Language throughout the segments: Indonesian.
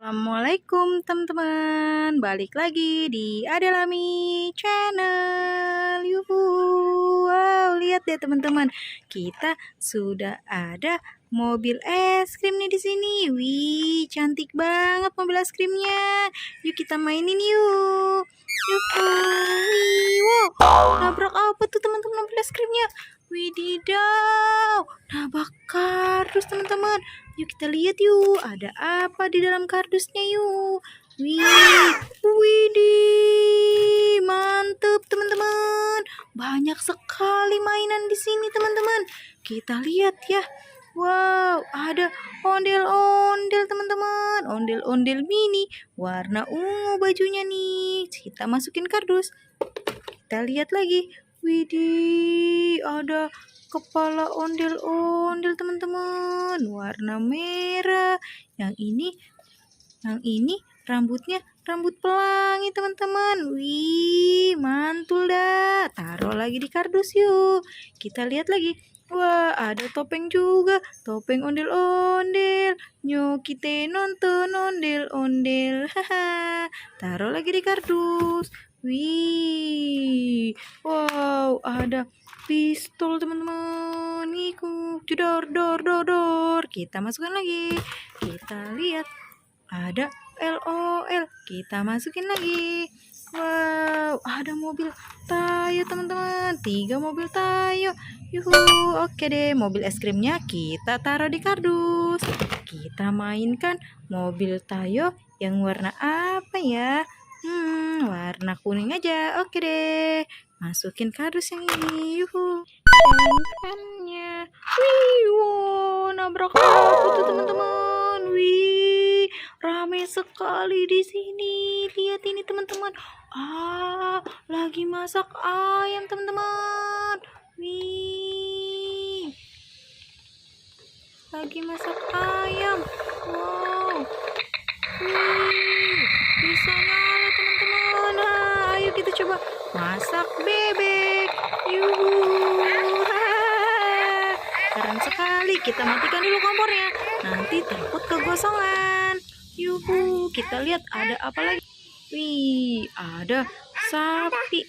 Assalamualaikum teman-teman, balik lagi di Adelami Channel. Yuhu, wow, lihat deh teman-teman, kita sudah ada mobil es krim nih di sini. Wih, cantik banget mobil es krimnya. Yuk kita mainin yuk. Yuhu, wih, wow, nabrak apa tuh teman-teman mobil es krimnya? Wididaw, nabrak kardus teman-teman. Yuk kita lihat yuk, ada apa di dalam kardusnya yuk. Widih, mantep teman-teman. Banyak sekali mainan di sini teman-teman. Kita lihat ya. Wow, ada ondel-ondel teman-teman. Ondel-ondel mini, warna ungu bajunya nih. Kita masukin kardus. Kita lihat lagi. Widih, ada kepala ondel-ondel teman-teman, warna merah. Yang ini rambutnya rambut pelangi teman-teman. Wih, mantul dah. Taruh lagi di kardus yuk. Kita lihat lagi. Wah, ada topeng juga, topeng ondel-ondel. Nyok kita nonton ondel-ondel. Haha. Taruh lagi di kardus. Wih, wow, ada pistol teman-teman. Ngikut, jedor. Kita masukkan lagi. Kita lihat ada LOL. Kita masukin lagi. Wow, ada mobil Tayo teman-teman. 3 mobil Tayo. Yuhu, oke deh. Mobil es krimnya kita taruh di kardus. Kita mainkan mobil Tayo yang warna apa ya? Warna kuning aja. Oke deh. Masukin kardus yang ini. Yuhu. Jalankannya. Wih, wow, nabrak apa tuh teman-teman? Wih, rame sekali di sini. Lihat ini teman-teman. Lagi masak ayam teman-teman. Wih, lagi masak ayam. Wow. Wih, bisa nyala teman-teman. Ayo kita coba masak bebek. Yuhu. Keren sekali. Kita matikan dulu kompornya. Nanti takut kegosongan. Yuhu. Kita lihat ada apa lagi. Wih, ada sapi.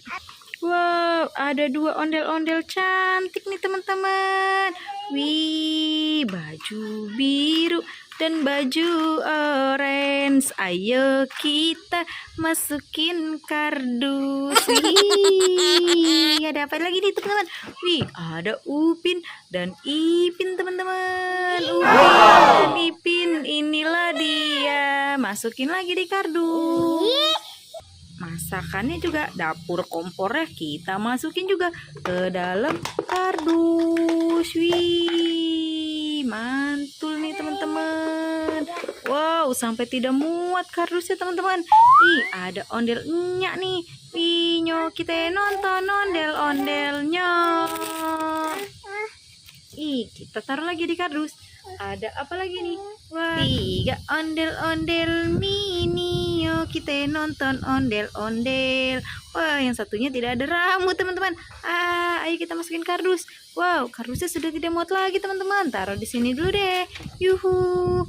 Wow, ada 2 ondel-ondel cantik nih teman-teman. Wih, baju biru dan baju orange. Ayo kita masukin kardus. Wih, ada apa lagi nih teman-teman? Wih, ada Upin dan Ipin teman-teman. Upin dan Ipin, inilah dia. Masukin lagi di kardus. Masakannya juga, dapur kompornya kita masukin juga ke dalam kardus. Wih, mantul nih teman-teman. Wow, sampai tidak muat kardusnya teman-teman. Ih, ada ondel-nya nih. Wih, nyok kita nonton ondel-ondelnya. Ih, kita taruh lagi di kardus. Ada apa lagi nih? Wah, 3 ondel-ondel mini. Yuk kita nonton ondel-ondel. Wah, yang satunya tidak ada rambut teman-teman. Ayo kita masukin kardus. Wow, kardusnya sudah tidak muat lagi teman-teman. Taruh di sini dulu deh. Yuhu.